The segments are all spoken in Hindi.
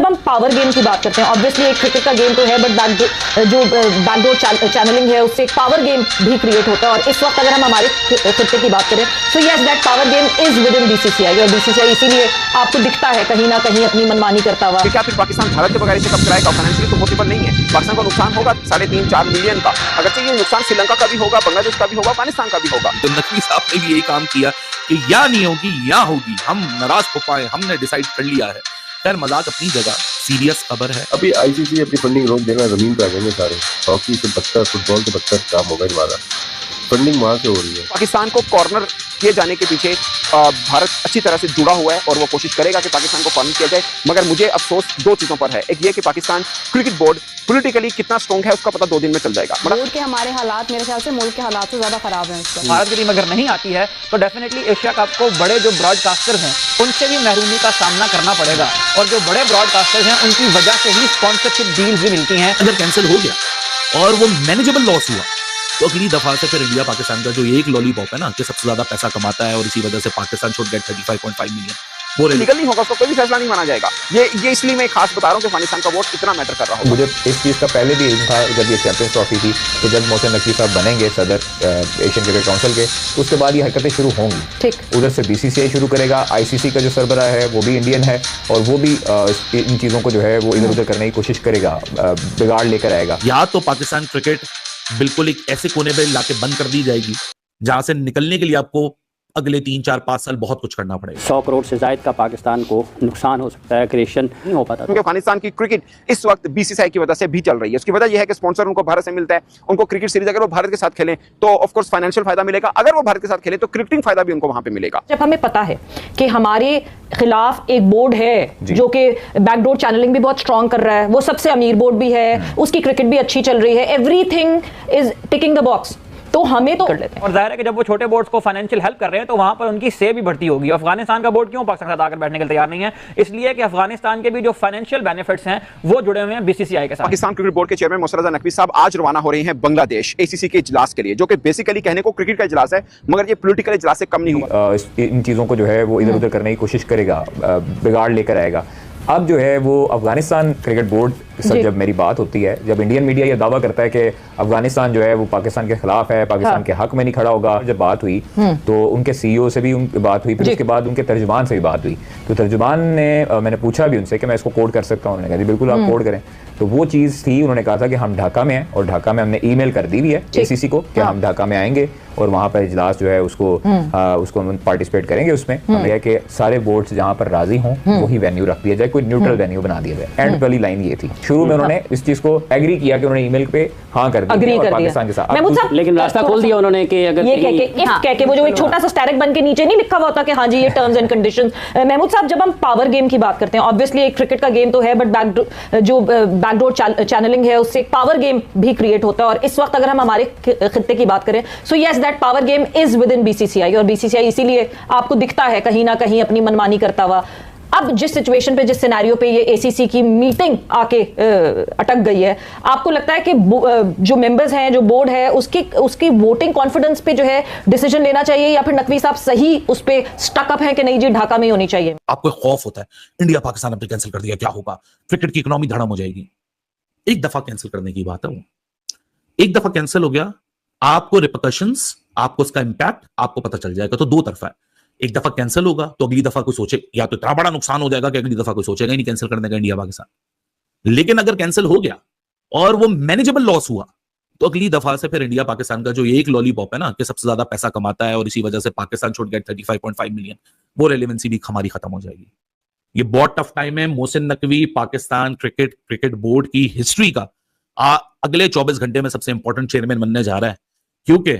जब हम पावर गेम की बात करते हैं, ऑब्वियसली एक क्रिकेट का गेम तो है, बट बैकडोर चैनलिंग है, उससे एक पावर गेम भी क्रिएट होता है। और इस वक्त अगर हम हमारे खित्ते की बात करें, so yes that power game is with in BCCI, और बीसीसीआई इसीलिए आपको दिखता है कहीं ना कहीं अपनी मनमानी करता हुआ। क्या फिर पाकिस्तान भारत के बगैर इसे कब कराएगा? फाइनेंशियली तो पॉसिबल नहीं है। पाकिस्तान को नुकसान होगा 3.5-4 मिलियन का, अगर ये नुकसान श्रीलंका का भी होगा, बांग्लादेश का भी होगा, अफगानिस्तान का भी होगा। तो नकवी साहब ने भी यही काम किया कि या नहीं होगी या होगी, हम नाराज हो पाए, हमने डिसाइड कर लिया है। खैर मजाक अपनी जगह, सीरियस खबर है। अभी आईसीसी अपनी फंडिंग रोक देना, जमीन पे आ जाएंगे सारे। हॉकी से बदतर, फुटबॉल से बदतर काम होगा हमारा। फंडिंग वहां से हो रही है। पाकिस्तान को कॉर्नर किए जाने के पीछे भारत अच्छी तरह से जुड़ा हुआ है और वो कोशिश करेगा कि पाकिस्तान को कॉर्नर किया जाए। मगर मुझे अफसोस दो चीजों पर है। एक ये कि पाकिस्तान क्रिकेट बोर्ड पॉलिटिकली कितना स्ट्रॉन्ग है उसका पता 2 दिन में चल जाएगा। बोर्ड के हमारे हालात मेरे ख्याल से मुल्क के हालात से ज्यादा खराब हैं। भारत की टीम अगर नहीं आती है तो डेफिनेटली एशिया कप को बड़े जो ब्रॉडकास्टर हैं उनसे भी महरूमी का सामना करना पड़ेगा, और जो बड़े ब्रॉडकास्टर्स हैं उनकी वजह से ही स्पॉन्सरशिप डील्स भी मिलती हैं। अगर कैंसिल हो गया और वो मैनेजेबल लॉस हुआ तो अगली दफा से फिर इंडिया पाकिस्तान का जो एक लॉलीपॉप है ना कि सबसे ज्यादा पैसा कमाता है और इसी वजह से पाकिस्तान शुड गेट 35.5 मिलियन, वो लीगल नहीं होगा, उसको कोई भी फैसला नहीं माना जाएगा। ये इसलिए मैं खास बता रहा हूँ कि अफगानिस्तान का वोट कितना मैटर कर रहा हूँ। मुझे इस चीज़ का पहले भी था जब ये चैंपियंस ट्रॉफी थी तो जब मोहसिन नकवी साहब बनेंगे सदर एशियन क्रिकेट काउंसिल के, उसके बाद ये हरकतें शुरू होंगी। ठीक, उधर से बीसीसीआई शुरू करेगा, आईसीसी का जो सरबराह है वो भी इंडियन है और वो भी इन चीज़ों को जो है वो इधर उधर करने की कोशिश करेगा, बिगाड़ लेकर आएगा। या तो पाकिस्तान क्रिकेट बिल्कुल एक ऐसे कोने पे लाके बंद कर दी जाएगी जहां से निकलने के लिए आपको अगले 3-4-5 साल बहुत कुछ करना पड़ेगा। 100 करोड़ से ज्यादा का पाकिस्तान को नुकसान हो सकता है, क्रिएशन नहीं हो पाता। क्योंकि अफगानिस्तान की क्रिकेट इस वक्त बीसीसीआई की वजह से भी चल रही है। उसकी वजह यह है कि स्पॉन्सर उनको भारत से मिलता है। उनको क्रिकेट सीरीज अगर वो भारत के साथ खेलें तो ऑफ कोर्स फाइनेंशियल फायदा मिलेगा, अगर वो भारत के साथ खेलें तो क्रिकेटिंग फायदा भी उनको वहां पे मिलेगा। जब हमें पता है कि हमारे खिलाफ एक बोर्ड है जो कि बैकडोर चैनलिंग भी बहुत स्ट्रांग कर रहा है, वो सबसे अमीर बोर्ड भी है, उसकी क्रिकेट भी अच्छी चल रही है, everything is ticking the box, तो हमें तो कर लेते हैं। और जाहिर है कि जब वो छोटे बोर्ड्स को फाइनेंशियल हेल्प कर रहे हैं तो वहां पर उनकी से भी बढ़ती होगी। अफगानिस्तान का बोर्ड क्यों पाकिस्तान के साथ आकर बैठने के लिए तैयार नहीं है? इसलिए कि अफगानिस्तान के भी जो फाइनेंशियल बेनिफिट्स हैं वो जुड़े हुए हैं बीसीसीआई के साथ। पाकिस्तान क्रिकेट बोर्ड के चेयरमैन मोहसिन नकवी साहब आज रवाना हो रहे हैं बांग्लादेश एसीसी के इजलास के लिए, जो कि बेसिकली कहने को क्रिकेट का इजलास है मगर ये पॉलिटिकल इजलास से कम नहीं होगा। इन चीज़ों को जो है वो इधर उधर करने की कोशिश करेगा, बिगाड़ लेकर आएगा। अब जो है वो अफगानिस्तान क्रिकेट बोर्ड से जब मेरी बात होती है, जब इंडियन मीडिया ये दावा करता है कि अफगानिस्तान जो है वो पाकिस्तान के खिलाफ है, पाकिस्तान के हक में नहीं खड़ा होगा, जब बात हुई तो उनके सीईओ से भी उनकी बात हुई, फिर उसके बाद उनके तर्जुमान से भी बात हुई। तो तर्जुमान ने मैंने पूछा भी उनसे कि मैं इसको कोड कर सकता हूँ, उन्होंने कहा जी बिल्कुल आप कोड करें। तो वो चीज़ थी, उन्होंने कहा था कि हम ढाका में हैं और ढाका में हमने ईमेल कर दी हुई है एसीसी को कि हम ढाका में आएंगे और वहाँ पर इजलास जो है उसको हम पार्टिसिपेट करेंगे। उसमें हमने कहा कि सारे बोर्ड्स जहाँ पर राजी हों वही वेन्यू रख दिया जाए, कोई न्यूट्रल वेन्यू बना दिया जाए। एंड वाली लाइन ये थी। शुरू में उन्होंने इस चीज को एग्री किया कि उन्होंने ईमेल पे हाँ कर दिया और पाकिस्तान के साथ, लेकिन रास्ता खोल दिया उन्होंने कि अगर ये कह के वो जो एक छोटा सा स्टैरिक बन के नीचे नहीं लिखा हुआ होता कि हाँ जी ये टर्म्स एंड कंडीशंस। महमूद साहब, जब हम पावर गेम की बात करते हैं, ऑब्वियसली एक क्रिकेट का गेम तो है, बट बैकडोर चैनलिंग है, उससे एक पावर गेम भी क्रिएट होता है। और इस वक्त अगर हम हमारे खित्ते की बात करें, so yes that power game is with in BCCI, और बीसीसीआई इसीलिए आपको दिखता है कहीं ना कहीं अपनी मनमानी करता हुआ। अब जिस सिचुएशन पे, जिस सिनेरियो पे ये एसीसी की मीटिंग आके अटक गई है, आपको लगता है कि जो मेंबर्स हैं, जो बोर्ड है, उसकी वोटिंग कॉन्फिडेंस पे जो है डिसीजन लेना चाहिए, या फिर नकवी साहब सही उस पे स्टक अप है कि नहीं जी ढाका में ही होनी चाहिए? आपको खौफ होता है इंडिया पाकिस्तान अपने कैंसिल कर दिया क्या होगा, क्रिकेट की इकोनॉमी धड़म हो जाएगी। एक दफा कैंसिल करने की बात है, वो एक दफा कैंसिल हो गया, आपको रिपरकशंस, आपको उसका इंपैक्ट आपको पता चल जाएगा। तो दो तरफा है, एक दफा कैंसिल होगा तो अगली दफा कोई सोचे, या तो इतना बड़ा नुकसान हो जाएगा कि अगली दफा कोई सोचेगा ही नहीं कैंसिल करने का इंडिया पाकिस्तान। लेकिन अगर कैंसिल हो गया और वो मैनेजेबल लॉस हुआ तो अगली दफा से फिर इंडिया पाकिस्तान का जो एक लॉलीपॉप है ना कि सबसे ज्यादा पैसा कमाता है और इसी वजह से पाकिस्तान शुड गेट 35.5 मिलियन, वो रेलेवेंसी भी हमारी खत्म हो जाएगी। ये बहुत टफ टाइम है। मोहसिन नकवी पाकिस्तान क्रिकेट बोर्ड की हिस्ट्री का अगले 24 घंटे में सबसे इंपॉर्टेंट चेयरमैन बनने जा रहा है, क्योंकि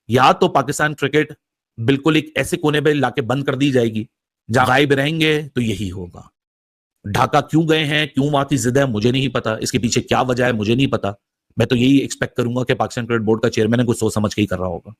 या तो पाकिस्तान क्रिकेट बिल्कुल एक ऐसे कोने पे लाके बंद कर दी जाएगी जहां गायब रहेंगे, तो यही होगा। ढाका क्यों गए हैं, क्यों वहां की जिद है, मुझे नहीं पता, इसके पीछे क्या वजह है मुझे नहीं पता। मैं तो यही एक्सपेक्ट करूंगा कि पाकिस्तान क्रिकेट बोर्ड का चेयरमैन है, कुछ सोच समझ के ही कर रहा होगा।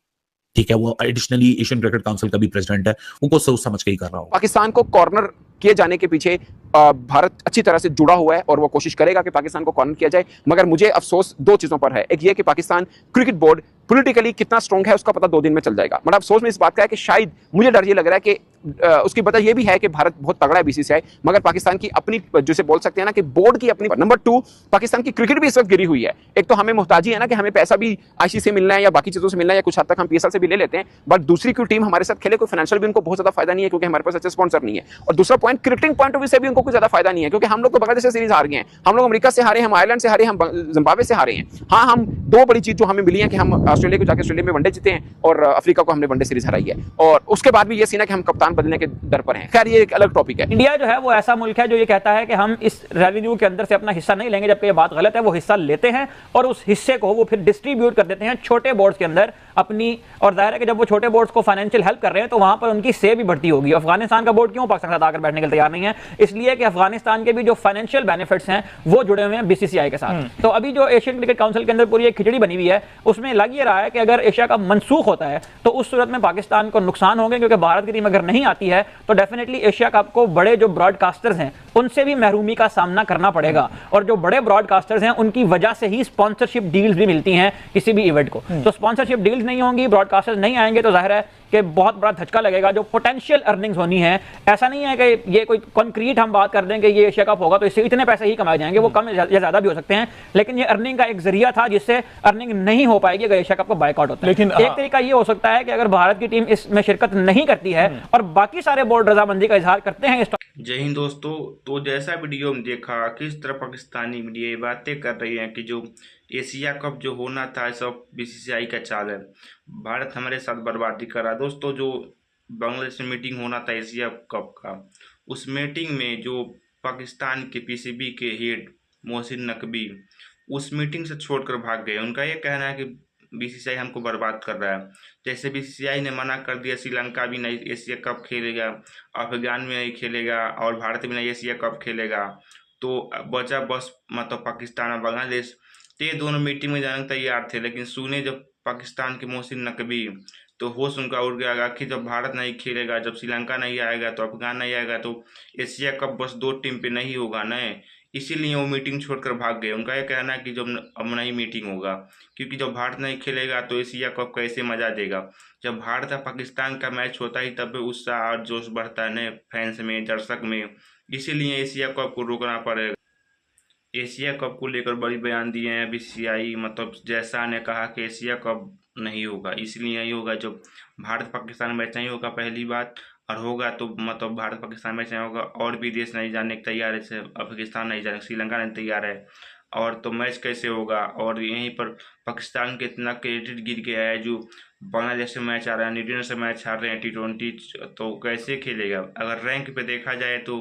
ठीक है, वो एडिशनली एशियन क्रिकेट काउंसिल का भी प्रेसिडेंट है, वो कुछ सोच समझ के ही कर रहा होगा। पाकिस्तान को कॉर्नर किए जाने के पीछे भारत अच्छी तरह से जुड़ा हुआ है और वो कोशिश करेगा कि पाकिस्तान को कॉर्नर किया जाए। मगर मुझे अफसोस 2 चीजों पर है। एक ये कि पाकिस्तान क्रिकेट बोर्ड पॉलिटिकली कितना स्ट्रांग है उसका पता 2 दिन में चल जाएगा। मतलब अफसोस में इस बात का है कि शायद मुझे डर ये लग रहा है कि उसकी वजह यह भी है कि भारत बहुत तगड़ा है बीसीसीआई, मगर पाकिस्तान की अपनी, जिसे बोल सकते हैं ना कि बोर्ड की अपनी। नंबर 2, पाकिस्तान की क्रिकेट भी इस वक्त गिरी हुई है। एक तो हमें मुहताजी है ना कि हमें पैसा भी आईसीसी से मिलना है या बाकी चीजों से मिलना है, या कुछ हद तक हम पीएसएल से भी ले लेते हैं, बट दूसरी कोई टीम हमारे साथ खेले कोई फाइनेंशियल भी उनको बहुत ज्यादा फायदा नहीं है, क्योंकि हमारे पास अच्छे स्पॉन्सर नहीं है। और दूसरा point, cricketing point of view से भी उनको कोई ज्यादा फायदा नहीं है, क्योंकि हम लोग तो बांग्लादेश से सीरीज हार गए हैं, हम लोग अमेरिका से हारे, हम आयरलैंड से हारे, हम जिम्बाब्वे से हारे हैं। हाँ, हम 2 बड़ी चीज जो हमें मिली है कि हम ऑस्ट्रेलिया को जाकर ऑस्ट्रेलिया में वनडे जीते हैं और अफ्रीका को हमने वनडे सीरीज हराई है, और उसके बाद भी ये सीन है कि हम कप्तान बदलने के दर पर हैं। खैर, ये एक अलग टॉपिक है। इंडिया जो है वो ऐसा मुल्क है जो ये कहता है कि हम इस रेवेन्यू के अंदर से अपना हिस्सा नहीं लेंगे, जबकि ये बात गलत है। वो हिस्सा लेते हैं और उस हिस्से को वो फिर डिस्ट्रीब्यूट कर देते हैं छोटे बोर्ड्स के अंदर अपनी, और जाहिर है कि जब वो छोटे बोर्ड्स को फाइनेंशियल हेल्प कर रहे हैं तो वहां पर उनकी से भी बढ़ती होगी। अफगानिस्तान का बोर्ड क्यों पाकिस्तान के साथ आकर बैठने के लिए तैयार नहीं है? इसलिए कि अफगानिस्तान के भी जो फाइनेंशियल बेनिफिट्स हैं वो जुड़े हुए हैं बीसीसीआई के साथ। तो अभी जो एशियन क्रिकेट काउंसिल के अंदर पूरी एक खिचड़ी बनी हुई है, उसमें लग ये रहा है कि अगर एशिया कप मनसूख होता है तो उस सूरत में पाकिस्तान को नुकसान होंगे, क्योंकि भारत की टीम अगर नहीं आती है तो डेफिनेटली एशिया कप को बड़े जो ब्रॉडकास्टर्स हैं उनसे भी महरूमी का सामना करना पड़ेगा, और जो बड़े ब्रॉडकास्टर्स हैं उनकी वजह से ही स्पॉन्सरशिप डील्स भी मिलती हैं किसी भी इवेंट को। तो स्पॉन्सरशिप डील्स नहीं होंगी, ब्रॉडकास्टर्स नहीं आएंगे, तो जाहिर है कि बहुत बड़ा धचका लगेगा। जो पोटेंशियल अर्निंग्स होनी है, ऐसा नहीं है कि ये कोई कॉन्क्रीट हम बात कर दें कि ये एशिया कप होगा तो इससे इतने पैसे ही कमाए जाएंगे, वो कम या ज्यादा भी हो सकते हैं, लेकिन ये अर्निंग का एक जरिया था जिससे अर्निंग नहीं हो पाएगी अगर एशिया कप का बायकॉट होता है। लेकिन एक तरीका ये हो सकता है कि अगर भारत की टीम इसमें शिरकत नहीं करती है और बाकी सारे बोर्ड रजामंदी का इजहार करते हैं। जय हिंद दोस्तों। तो जैसा वीडियो में देखा किस तरह पाकिस्तानी मीडिया ये बातें कर रही है कि जो एशिया कप जो होना था सब बीसीसीआई का चाल है, भारत हमारे साथ बर्बादी करा। दोस्तों, जो बांग्लादेश में मीटिंग होना था एशिया कप का, उस मीटिंग में जो पाकिस्तान के पीसीबी के हेड मोहसिन नकवी उस मीटिंग से छोड़कर भाग गए। उनका ये कहना है कि बीसीसीआई हमको बर्बाद कर रहा है। जैसे बीसीसीआई ने मना कर दिया श्रीलंका भी नहीं एशिया कप खेलेगा, अफगान में नहीं खेलेगा और भारत भी नहीं एशिया कप खेलेगा, तो बचा बस मतलब पाकिस्तान और बांग्लादेश। तो ये दोनों मीटिंग में जाने तैयार थे, लेकिन सुने जब पाकिस्तान के मोहसिन नकवी तो होश उनका उड़ गया कि जब भारत नहीं खेलेगा, जब श्रीलंका नहीं आएगा, तो अफगान नहीं आएगा, तो एशिया कप बस 2 टीम पे नहीं होगा न, इसीलिए वो मीटिंग छोड़कर भाग गए। उनका यह कहना है कि जब अब नहीं मीटिंग होगा, क्योंकि जब भारत नहीं खेलेगा तो एशिया कप कैसे मजा देगा। जब भारत और पाकिस्तान का मैच होता ही तब उत्साह और जोश बढ़ता है न फैंस में, दर्शक में, इसीलिए एशिया कप को रोकना पड़ेगा। एशिया कप को लेकर बड़ी बयान दिए हैं बीसीसीआई, मतलब जैसा ने कहा कि एशिया कप नहीं होगा, इसलिए नहीं होगा जब भारत पाकिस्तान मैच नहीं होगा पहली बात, और होगा तो मतलब भारत पाकिस्तान मैच नहीं होगा और भी देश नहीं जाने को तैयार है, जैसे अफगानिस्तान नहीं जाने, श्रीलंका नहीं तैयार है, और तो मैच कैसे होगा। और यहीं पर पाकिस्तान के इतना क्रेडिट गिर गया है, जो बांग्लादेश से मैच आ रहा है, न्यूजीलैंड से मैच हार रहे हैं T20, तो कैसे खेलेगा। अगर रैंक पे देखा जाए तो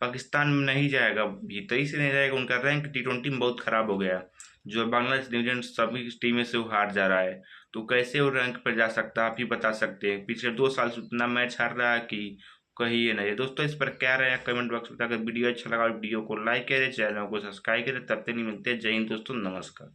पाकिस्तान में नहीं जाएगा, भीतरी से नहीं जाएगा, उनका रैंक T20 में बहुत खराब हो गया, जो बांग्लादेश न्यूजीलैंड सभी टीमें से वो हार जा रहा है, तो कैसे वो रैंक पर जा सकता है, आप ही बता सकते हैं। पिछले 2 साल से उतना मैच हार रहा है कि कहिए नहीं। दोस्तों, इस पर क्या रहे हैं कमेंट बॉक्स में। अगर वीडियो अच्छा लगा वीडियो को लाइक करें, चैनल को सब्सक्राइब करें। तब तक नहीं मिलते। जय हिंद दोस्तों, नमस्कार।